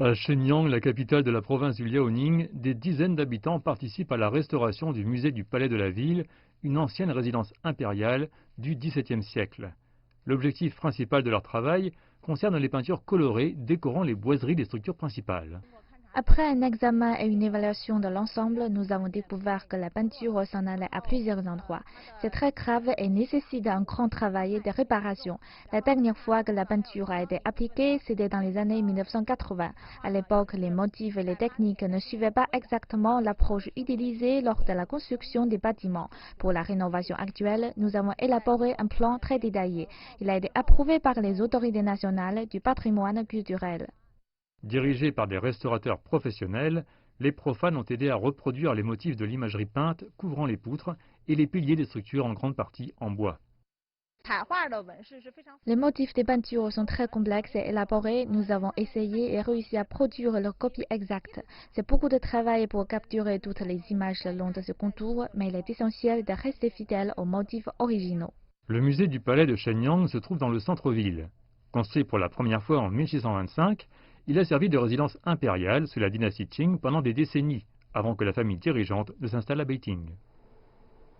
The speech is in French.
À Shenyang, la capitale de la province du Liaoning, des dizaines d'habitants participent à la restauration du musée du palais de la ville, une ancienne résidence impériale du XVIIe siècle. L'objectif principal de leur travail concerne les peintures colorées décorant les boiseries des structures principales. Après un examen et une évaluation de l'ensemble, nous avons découvert que la peinture s'en allait à plusieurs endroits. C'est très grave et nécessite un grand travail de réparation. La dernière fois que la peinture a été appliquée, c'était dans les années 1980. À l'époque, les motifs et les techniques ne suivaient pas exactement l'approche utilisée lors de la construction des bâtiments. Pour la rénovation actuelle, nous avons élaboré un plan très détaillé. Il a été approuvé par les autorités nationales du patrimoine culturel. Dirigés par des restaurateurs professionnels, les profanes ont aidé à reproduire les motifs de l'imagerie peinte couvrant les poutres et les piliers des structures en grande partie en bois. Les motifs des peintures sont très complexes et élaborés. Nous avons essayé et réussi à produire leur copie exacte. C'est beaucoup de travail pour capturer toutes les images le long de ce contour, mais il est essentiel de rester fidèle aux motifs originaux. Le musée du palais de Shenyang se trouve dans le centre-ville. Construit pour la première fois en 1625, il a servi de résidence impériale sous la dynastie Qing pendant des décennies, avant que la famille dirigeante ne s'installe à Beijing.